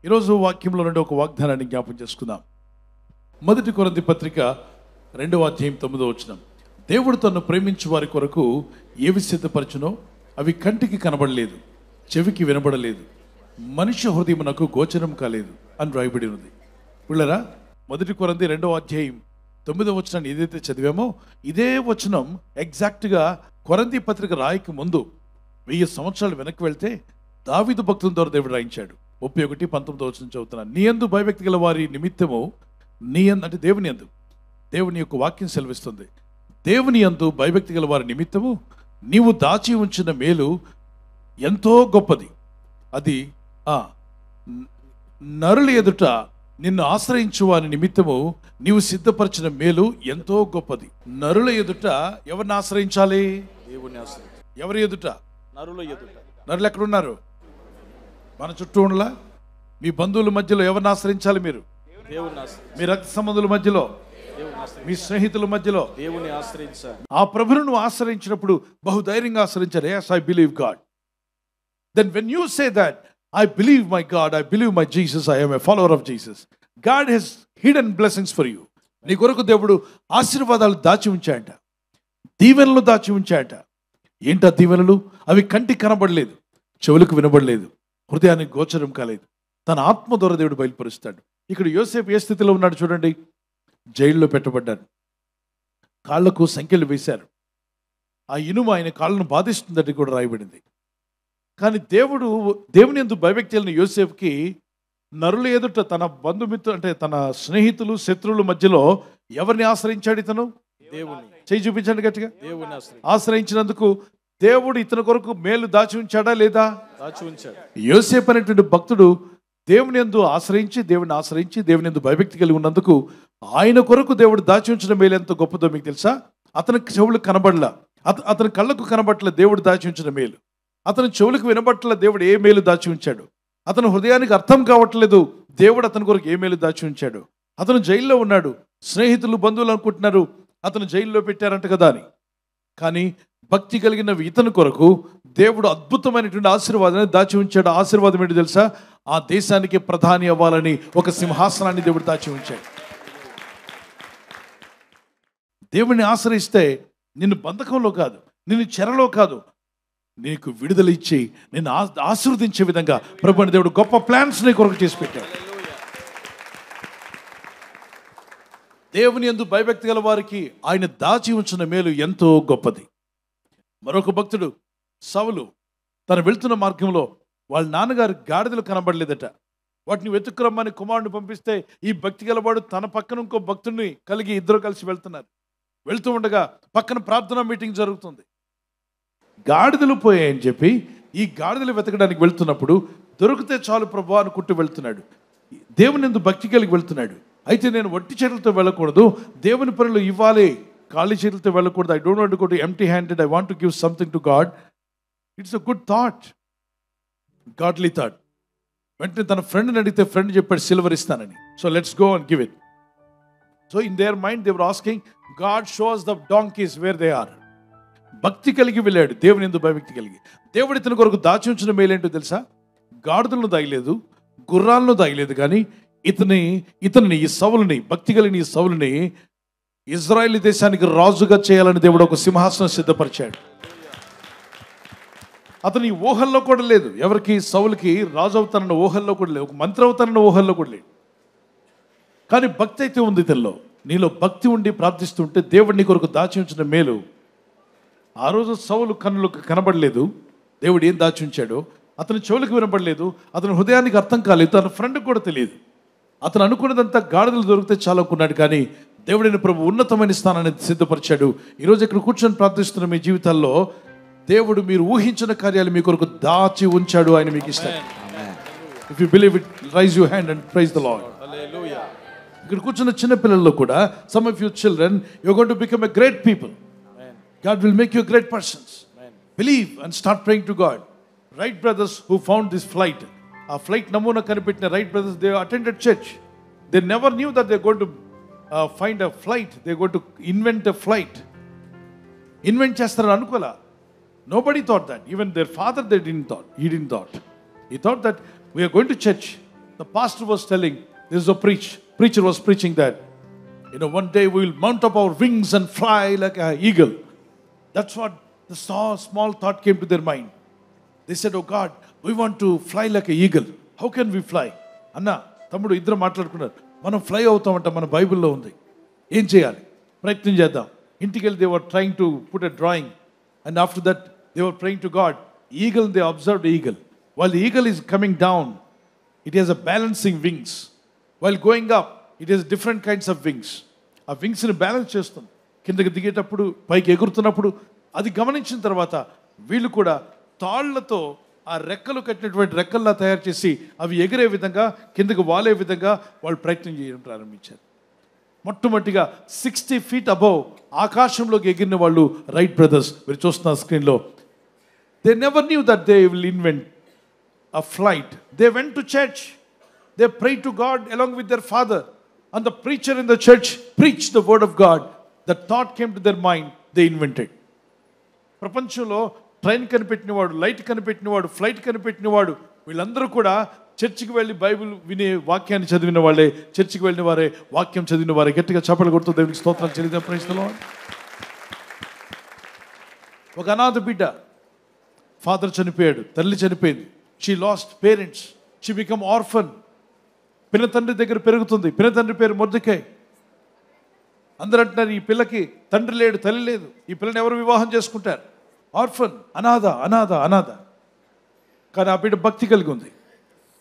ఈరోజు వాక్యంలో నుండి ఒక వాగ్దానాన్ని జ్ఞాపం చేసుకుందాం. 1 కొరింథీ పత్రిక 2వ అధ్యాయం 9వ వచనం. దేవుడు తన్ను ప్రేమించు వారి కొరకు ఏవి సిద్ధపరచునో అవి కంటికి కనబడలేదు, చెవికి వినబడలేదు, మనుష్య హృదయమునకు గోచరం కాలేదు అని రాయబడి ఉంది. పిల్లరా, 1 కొరింథీ 2వ అధ్యాయం 9వ వచనాన్ని ఏదైతే చదివామో ఇదే వచనం ఎగ్జాక్ట్గా కొరింథీ పత్రిక రాయక ముందు 1000 సంవత్సరాలు వెనక్కి వెళ్తే దావీదు భక్తుల ద్వారా దేవుడు రాయించాడు. 31:19 వచనం చదువుతున్నాను. నీ యందు భయభక్తి గల వారి నిమిత్తము, అంటే దేవుని యొక్క వాక్యం సెలవిస్తుంది. దేవుని యందు భయభక్తి గల వారి నిమిత్తము నీవు దాచి ఉంచిన మేలు ఎంతో గొప్పది. అది నరుల ఎదుట నిన్ను ఆశ్రయించు వారి నిమిత్తము నీవు సిద్ధపరిచిన మేలు ఎంతో గొప్పది. నరుల ఎదుట ఎవరిని ఆశ్రయించాలి? దేవుని ఆశ్రయించాలి. ఎవరి ఎదుట? నరుల ఎదుట. నరులు ఎక్కడున్నారు? మన చుట్టూ ఉండలా? మీ బంధువుల మధ్యలో ఎవరిని ఆశ్రయించాలి? మీరు దేవుని ఆశ్రయించాలి. మీ రక్త సంబంధుల మధ్యలో, మీ స్నేహితుల మధ్యలో దేవుని ఆశ్రయించాలి. ఆ ప్రభువును నువ్వు ఆశ్రయించినప్పుడు బహుధైర్యంగా ఆశ్రయించాలి. yes, I believe God. Then when you say that, I believe my God, I believe my Jesus, I am a follower of Jesus, God has hidden blessings for you. నీ కొరకు దేవుడు ఆశీర్వాదాలు దాచి ఉంచాయంట, దీవెనలు దాచి ఉంచాయంట. ఏంటా దీవెనలు? అవి కంటికి కనబడలేదు, చెవులకు వినబడలేదు, హృదయానికి గోచరం కాలేదు. తన ఆత్మ ద్వారా దేవుడు బయలుపరుస్తాడు. ఇక్కడ యోసేపు ఏ స్థితిలో ఉన్నాడు చూడండి. జైల్లో పెట్టబడ్డాడు, కాళ్లకు సంఖ్యలు వేశారు, ఆ ఇనుము ఆయన కాళ్ళను బాధిస్తుందని కూడా రాయబడింది. కానీ దేవుని యందు భయభక్తి కలిగిన యోసేపుకి నరుల ఎదుట తన బంధుమిత్రులు, అంటే తన స్నేహితులు, శత్రువుల మధ్యలో ఎవరిని ఆశ్రయించాడు? ఇతను దేవుని. చేయి చూపించండి గట్టిగా. దేవుని ఆశ్రయించినందుకు దేవుడు ఇతని కొరకు మేలు దాచి ఉంచాడా లేదా? దాచి ఉంచాడు. యోసేపు అనేటువంటి భక్తుడు దేవుని యందు ఆశ్రయించి దేవుని యందు భయభక్తి కలిగి ఉన్నందుకు ఆయన కొరకు దేవుడు దాచి ఉంచిన మేలు ఎంత గొప్పదో మీకు తెలుసా? అతని చెవులకు కనబడలా, అతని కళ్ళకు కనబట్ల దేవుడు దాచి ఉంచిన మేలు, అతని చెవులకు వినబట్ల దేవుడు ఏ మేలు దాచి ఉంచాడు, అతని హృదయానికి అర్థం కావట్లేదు దేవుడు అతని కొరకు ఏ మేలు దాచి ఉంచాడు. అతను జైల్లో ఉన్నాడు, స్నేహితులు, బంధువులు అనుకుంటున్నారు అతను జైల్లో పెట్టారంట కదా అని. కానీ భక్తి కలిగిన ఇతని కొరకు దేవుడు అద్భుతమైనటువంటి ఆశీర్వాదాన్ని దాచి ఉంచాడు. ఆశీర్వాదం ఏంటి తెలుసా? ఆ దేశానికి ప్రధాని అవ్వాలని ఒక సింహాసనాన్ని దేవుడు దాచి ఉంచాడు. దేవుడిని ఆశ్రయిస్తే నిన్ను బంధకంలో కాదు, నిన్ను చెరలో కాదు, నీకు విడుదల ఇచ్చి నిన్ను ఆశీర్వదించే విధంగా ప్రభువుని దేవుడు గొప్ప ప్లాన్స్ నీ కొరకు చేసి పెట్టాడు. దేవుని యందు భయభక్తి గల వారికి ఆయన దాచి ఉంచిన మేలు ఎంతో గొప్పది. మరొక భక్తుడు సౌలు తను వెళ్తున్న మార్గంలో వాళ్ళ నాన్నగారు గాడిదలు కనబడలేదట. వాటిని వెతుక్కురమ్మని కుమారుడిని పంపిస్తే ఈ భక్తి గలవాడు తన పక్కన ఇంకో భక్తుడిని కలిగి ఇద్దరు కలిసి వెళ్తున్నారు. వెళ్తూ ఉండగా పక్కన ప్రార్థనా మీటింగ్ జరుగుతుంది. గాడిదలు పోయాయని చెప్పి ఈ గాడిదలు వెతకడానికి వెళ్తున్నప్పుడు దొరికితే చాలు ప్రభువా అనుకుంటూ వెళ్తున్నాడు. దేవుని యందు భక్తి కలిగి వెళ్తున్నాడు. అయితే నేను వట్టి చేతులతో వెళ్ళకూడదు, దేవుని పనులు ఇవ్వాలి, ఖాళీ చేతులతో వెళ్ళకూడదు. I don't want to go to empty handed, I want to give something to God. It's a good thought, godly thought. వెంటనే తన ఫ్రెండ్ని అడిగితే ఫ్రెండ్ చెప్పాడు సిల్వర్ ఇస్తానని. So let's go and give it. So in their mind they were asking, God shows the donkeys where they are. భక్తి కలిగి వెళ్ళాడు, దేవుని యందు భయభక్తి కలిగి. దేవుడు ఇతని కొరకు దాచి ఉంచిన మేలేంటో తెలుసా? గాడిదలను దాయలేదు, గుర్రాలను దాయలేదు, కానీ ఇతని ఈ సౌలుని, భక్తి కలిగిన ఈ సౌలుని ఇజ్రాయేల్ దేశానికి రాజుగా చేయాలని దేవుడు ఒక సింహాసనం సిద్ధపరిచాడు. అతని ఊహల్లో కూడా లేదు, ఎవరికి? సౌలుకి రాజు అవుతానన్న ఊహల్లో కూడా లేదు, ఒక మంత్రి అవుతానన్న ఊహల్లో కూడా లేదు. కానీ భక్తి అయితే ఉంది ఇతనిలో. నీలో భక్తి ఉండి ప్రార్థిస్తుంటే దేవుడు నీ కొరకు దాచి ఉంచిన మేలు. ఆ రోజు సౌలు కన్నులకు కనబడలేదు దేవుడు ఏం దాచి ఉంచాడో, అతని చెవులకు వినబడలేదు, అతని హృదయానికి అర్థం కాలేదు, తన ఫ్రెండ్కి కూడా తెలియదు. అతను అనుకున్నదంతా గాడిదలు దొరికితే చాలా అనుకున్నాడు, కానీ దేవుడైన ప్రభు ఉన్నతమైన స్థానాన్ని సిద్ధపరిచాడు. ఈరోజు ఇక్కడ కూర్చొని ప్రార్థిస్తున్న మీ జీవితాల్లో దేవుడు మీరు ఊహించిన కార్యాలు మీ కొరకు దాచి ఉంచాడు. ఆయన మీకు ఇష్టం. If you believe it, raise your hand and praise the lord. Hallelujah. ఇక్కడ కూర్చున్న చిన్న పిల్లల్లో కూడా some of your children you are going to become a great people. God will make you great persons. Believe and start praying to God. Wright brothers who found this flight, a flight namuna kanipettina Wright brothers, they attended church. They never knew that they're going to find a flight. They're going to invent a flight. Invent chestarani anukola. Nobody thought that. Even their father, he didn't thought. He thought that we are going to church. The pastor was telling, this is a preacher was preaching that, one day we will mount up our wings and fly like an eagle. That's what the small thought came to their mind. They said, oh God, we want to fly like an eagle. How can we fly? Anna, తమ్ముడు ఇద్దరు మాట్లాడుకున్నారు. మనం fly అవుతామంట, మన బైబిల్లో ఉంది. ఏం చేయాలి? ప్రయత్నం చేద్దాం. ఇంటికి వెళ్ళి they were trying to put a drawing, and after that they were praying to God. Eagle, they observed eagle. While the eagle is coming down, it has a balancing wings. While going up, it has different kinds of wings. ఆ వింగ్స్ని balance చేస్తుంది. కిందకి దిగేటప్పుడు, పైకి ఎగురుతున్నప్పుడు అది గమనించిన తర్వాత వీళ్ళు కూడా తాళ్లతో ఆ రెక్కలు కట్టినటువంటి రెక్కల్లా తయారు చేసి అవి ఎగిరే విధంగా, కిందకు వాలే విధంగా వాళ్ళు ప్రయత్నం చేయడం ప్రారంభించారు. మొట్టమొదటిగా 60 feet అబౌవ్ ఆకాశంలోకి ఎగిరిన వాళ్ళు రైట్ బ్రదర్స్. మీరు చూస్తున్న స్క్రీన్లో. They never knew that they will invent a flight. They went to church. They prayed to God along with their father. And the preacher in the church preached the word of God. The thought came to their mind. They invented. ప్రపంచంలో train కనిపెట్టినవాడు, light కనిపెట్టినవాడు, flight కనిపెట్టినవాడు, వీళ్ళందరూ కూడా చర్చికి వెళ్ళి Bible వినే వాక్యాన్ని చదివిన వాళ్ళే, చర్చికి వెళ్ళిన వారే, వాక్యం చదివిన వారే. గట్టిగా చప్పట్లు కొడుతూ దేవునికి స్తోత్రాలు చెల్లిద్దాం. Praise the lord. ఒక అనాథ బిడ్డ, ఫాదర్ చనిపోయాడు, తల్లి చనిపోయింది. She lost parents, she become orphan. పినతండ్రి దగ్గర పెరుగుతుంది. పినతండ్రి పేరు మొర్దెకై. అందరూ అంటున్నారు, ఈ పిల్లకి తండ్రి లేడు, తల్లి లేదు, ఈ పిల్లని ఎవరు వివాహం చేసుకుంటారు? ఆర్ఫన్, అనాథ అనాథ అనాథ. కానీ ఆ బిడ్డ భక్తి కలిగి ఉంది.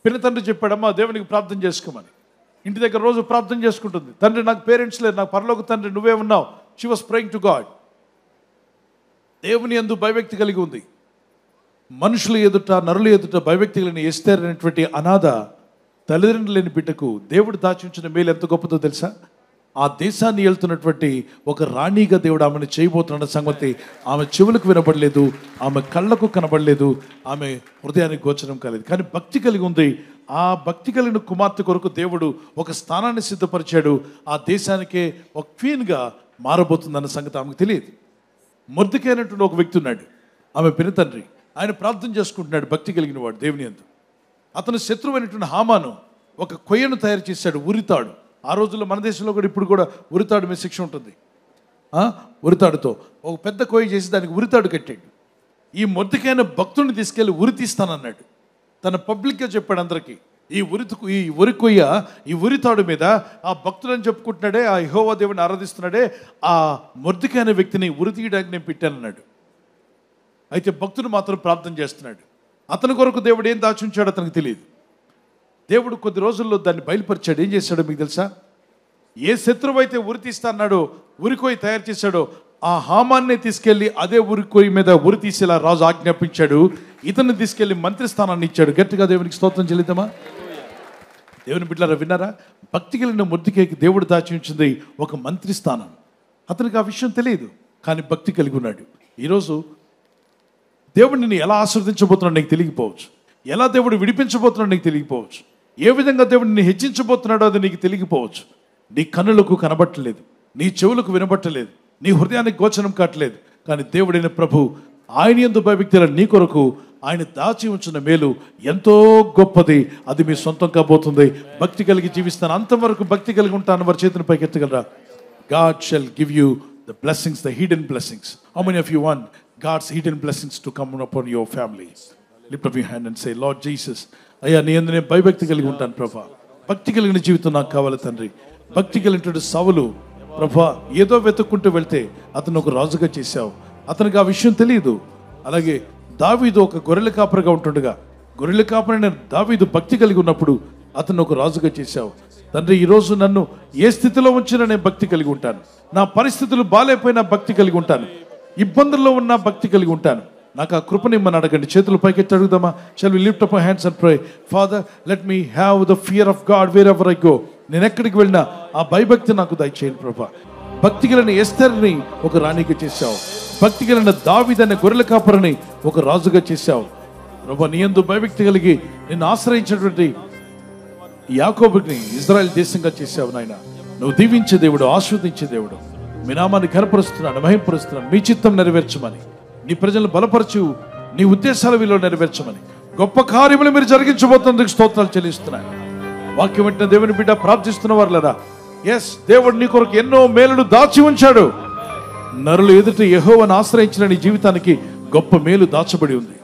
పినతండ్రి చెప్పాడమ్మా దేవునికి ప్రార్థన చేసుకోమని. ఇంటి దగ్గర రోజు ప్రార్థన చేసుకుంటుంది. తండ్రి, నాకు పేరెంట్స్ లేరు, నాకు పరలోక తండ్రి నువ్వే ఉన్నావు. She was praying to God. దేవుని యందు భయభక్తి కలిగి ఉంది. మనుషుల ఎదుట, నరుల ఎదుట భయభక్తి కలిగిన ఎస్తేర్ అనేటువంటి అనాథ తల్లిదండ్రులు లేని బిడ్డకు దేవుడు దాచి ఉంచిన మేలు ఎంత గొప్పదో తెలుసా? ఆ దేశాన్ని వెళ్తున్నటువంటి ఒక రాణిగా దేవుడు ఆమెను చేయబోతున్న సంగతి ఆమె చెవులకు వినబడలేదు, ఆమె కళ్ళకు కనబడలేదు, ఆమె హృదయానికి గోచరం కాలేదు. కానీ భక్తి కలిగి ఉంది. ఆ భక్తి కలిగిన కుమార్తె కొరకు దేవుడు ఒక స్థానాన్ని సిద్ధపరిచాడు. ఆ దేశానికే ఒక క్వీన్గా మారబోతుందన్న సంగతి ఆమెకు తెలియదు. మొర్దెకై అనేటువంటి ఒక వ్యక్తి ఉన్నాడు, ఆమె పినతండ్రి. ఆయన ప్రార్థన చేసుకుంటున్నాడు, భక్తి కలిగిన వాడు దేవుని యందు. అతను శత్రువైనటువంటి హామాను ఒక కొయ్యను తయారు చేశాడు, ఉరితాడు. ఆ రోజుల్లో మన దేశంలో కూడా ఇప్పుడు కూడా ఉరితాడు మీద శిక్ష ఉంటుంది. ఉరితాడుతో ఒక పెద్ద కొయ్య చేసి దానికి ఉరితాడు కట్టాడు. ఈ మొర్దెకై భక్తుడిని తీసుకెళ్ళి ఉరి తీస్తానన్నాడు. తన పబ్లిక్గా చెప్పాడు అందరికీ, ఈ ఉరి కొయ్య, ఈ ఉరితాడు మీద ఆ భక్తుడని చెప్పుకుంటున్నాడే, ఆ యెహోవా దేవుడిని ఆరాధిస్తున్నాడే, ఆ మొర్దెకై అనే వ్యక్తిని ఉరి తీయడానికి నేను పెట్టానన్నాడు. అయితే భక్తుడు మాత్రం ప్రార్థన చేస్తున్నాడు. అతని కొరకు దేవుడు ఏం దాచి ఉంచాడో అతనికి తెలియదు. దేవుడు కొద్ది రోజుల్లో దాన్ని బయలుపరిచాడు. ఏం చేశాడో మీకు తెలుసా? ఏ శత్రువు అయితే ఉరి తీస్తా అన్నాడో, ఉరికోయి తయారు చేశాడో, ఆ హామాన్ని తీసుకెళ్లి అదే ఉరికోయి మీద ఉరి తీసేలా రాజు ఆజ్ఞాపించాడు. ఇతన్ని తీసుకెళ్లి మంత్రి స్థానాన్ని ఇచ్చాడు. గట్టిగా దేవునికి స్తోత్రం చెల్లిద్దామా? దేవుని బిడ్డలారా, విన్నారా? భక్తి కలిగిన మొర్దెకైకి దేవుడు దాచి ఉంచింది ఒక మంత్రి స్థానం. అతనికి ఆ విషయం తెలియదు, కానీ భక్తి కలిగి ఉన్నాడు. ఈరోజు దేవుడు నిన్ను ఎలా ఆశీర్వదించబోతున్నాడు నీకు తెలియకపోవచ్చు. ఎలా దేవుడు విడిపించబోతున్నాడు నీకు తెలియకపోవచ్చు. ఏ విధంగా దేవుడు నిన్ను హెచ్చించబోతున్నాడో అది నీకు తెలియకపోవచ్చు. నీ కన్నులకు కనబట్టలేదు, నీ చెవులకు వినబట్టలేదు, నీ హృదయానికి గోచరం కావట్లేదు. కానీ దేవుడైన ప్రభు ఆయన యందు భయభక్తుల నీ కొరకు ఆయన దాచి ఉంచిన మేలు ఎంతో గొప్పది. అది మీ సొంతం కాబోతుంది. భక్తి కలిగి జీవిస్తాను, అంతవరకు భక్తి కలిగి ఉంటాను. వారి చేతిని పైకి ఎత్తగలరా? God shall give you the blessings, the hidden blessings. How many of you want God's hidden blessings to come upon your family? Lift up your hand and say, Lord Jesus, అయ్యా నీ యందు నేను భయభక్తి కలిగి ఉంటాను ప్రభా. భక్తి కలిగిన జీవితం నాకు కావాలి తండ్రి. భక్తి కలిగినటువంటి సౌలు ప్రభా ఏదో వెతుక్కుంటూ వెళ్తే అతను ఒక రాజుగా చేశావు. అతనికి ఆ విషయం తెలియదు. అలాగే దావీదు ఒక గొర్రెల కాపరిగా ఉంటుండగా, గొర్రెల కాపరైన దావీదు భక్తి కలిగి ఉన్నప్పుడు అతను ఒక రాజుగా చేశావు తండ్రి. ఈరోజు నన్ను ఏ స్థితిలో ఉంచినా నేను భక్తి కలిగి ఉంటాను. నా పరిస్థితులు బాగాలేకపోయినా భక్తి కలిగి ఉంటాను. ఇబ్బందుల్లో ఉన్న భక్తి కలిగి ఉంటాను. నాకు ఆ కృపని ఇమ్మని అడగండి. చేతులు పైకెత్తి అడుగుదామా? Shall we lift up our hands and pray? Father, let me have the fear of God wherever I go. నేను ఎక్కడికి వెళ్ళినా ఆ భయభక్తి నాకు దయచేయండి ప్రభా. భక్తి కలిగిన ఎస్తేరుని ఒక రాణిగా చేశావు. భక్తి కలిగిన దావీదు అనే గొర్రెల కాపరిని ఒక రాజుగా చేశావు ప్రభా. నీ యందు భయభక్తి కలిగి నిన్ను ఆశ్రయించినటువంటి యాకోబుని ఇజ్రాయెల్ దేశంగా చేశావు నాయన. నువ్వు దీవించే దేవుడు, ఆశీర్వదించే దేవుడు. మీ నామాన్ని కనపరుస్తున్నాను, మహిమపరుస్తున్నాను. మీ చిత్తం నెరవేర్చమని, నీ ప్రజలను బలపరచు, నీ ఉద్దేశాల విలువ నెరవేర్చమని, గొప్ప కార్యములు మీరు జరిగించబోతున్నందుకు స్తోత్రాలు చెల్లిస్తున్నాను. వాక్యం వెంటనే దేవుని బిడ్డ ప్రార్థిస్తున్న వారులరా, ఎస్, దేవుడు నీ కొరకు ఎన్నో మేలులు దాచి ఉంచాడు. నరులు ఎదుట యెహోవాను ఆశ్రయించిన నీ జీవితానికి గొప్ప మేలు దాచబడి ఉంది.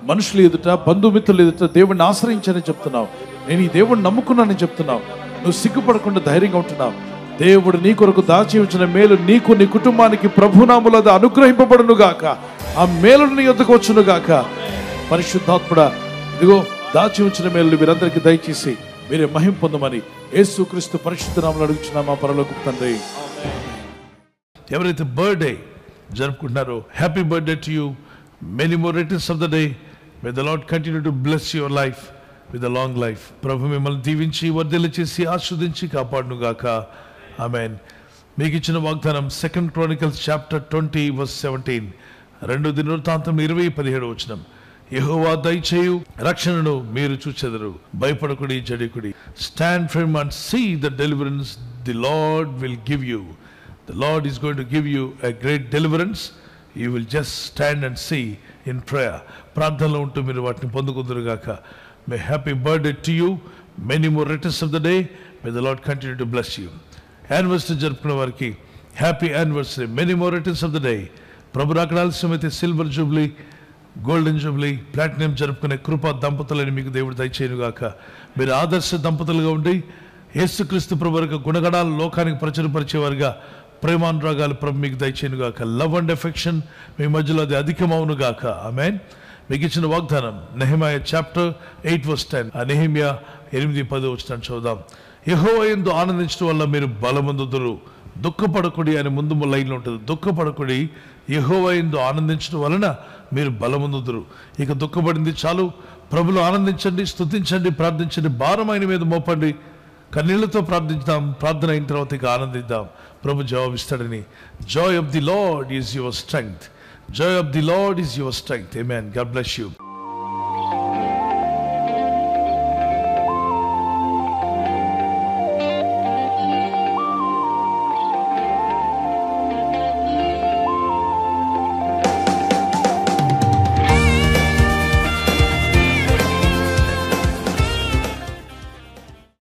మనుషులు ఎదుట, బంధుమిత్రులు ఎదుట దేవుడిని ఆశ్రయించానని చెప్తున్నావు. నేను ఈ దేవుడిని నమ్ముకున్నానని చెప్తున్నావు. నువ్వు సిగ్గుపడకుండా ధైర్యంగా ఉంటున్నావు. దేవుడు నీ కొరకు దాచి ఉంచిన మేలు నీకు, నీ కుటుంబానికి ప్రభునామములో అది అనుగ్రహింపబడును గాక. ఆ మేలును నీ యొద్దకు వచ్చును గాక. పరిశుద్ధాత్ముడా, ఇదిగో దాచి ఉంచిన మేలు మీరందరికీ దయచేసి మీరే మహిమ పొందమని యేసుక్రీస్తు పరిశుద్ధ నామములో అడుగుచున్నాము మా పరలోకపు తండ్రి. ఎవరైతే బర్త్డే జరుపుకుంటున్నారో, happy birthday to you. Many more returns of the day. May the lord continue to bless your life with a long life. ప్రభు మిమ్మల్ని దీవించి వర్ధిల్ల చేసి ఆస్వాదించి కాపాడును గాక. ఆమేన్. మీకు ఇచ్చిన వాగ్దానం 2 Chronicles chapter 20:17. 2 దినవృత్తాంతం 20:17. యెహోవా దయచేయు రక్షణను మీరు చూచెదరు. భయపడకుడి, జడికుడి. Stand firm and see the deliverance the lord will give you. The Lord is going to give you a great deliverance. You will just stand and see in prayer. ప్రార్థనలో ఉంటూ మీరు వాటిని పొందుకుందురుగాక. May happy birthday to you. Many more returns of the day. May the Lord continue to bless you. Anniversary జరుపుకునే వారికి happy anniversary. Many more returns of the day. ప్రభు రాకడ ఆలస్యమైతే silver jubilee, golden jubilee, platinum జరుపుకునే కృపా దంపతులని మీకు దేవుడు దయచేయునుగాక. మీరు ఆదర్శ దంపతులుగా ఉండి యేసుక్రీస్తు ప్రభు యొక్క గుణగణాలు లోకానికి ప్రచురపరిచేవారుగా ప్రేమానురాగాలు ప్రభు మీకు దయచేయునుగాక. లవ్ అండ్ ఎఫెక్షన్ మీ మధ్యలో అది అధికమవునుగాక. ఆమేన్. మీకు ఇచ్చిన వాగ్దానం నెహెమయా చాప్టర్ 8:10. ఆ నెహెమయా 8:10 చూద్దాం. యెహోవా యందు ఆనందించడం వల్ల మీరు బలమొందుదురు. దుఃఖపడకుడి అని ముందు లైన్లో ఉంటుంది. దుఃఖపడకుడి, యెహోవా యందు ఆనందించడం వలన మీరు బలమొందుదురు. ఇక దుఃఖపడింది చాలు. ప్రభులో ఆనందించండి, స్తుతించండి, ప్రార్థించండి. భారం ఆయన మీద మోపండి. కన్నీళ్లతో ప్రార్థిద్దాం. ప్రార్థన అయిన తర్వాత ఇక ఆనందిద్దాం. ప్రభు జవాబిస్తాడని. Joy of the lord is your strength. Joy of the Lord is your strength. Amen. God bless you.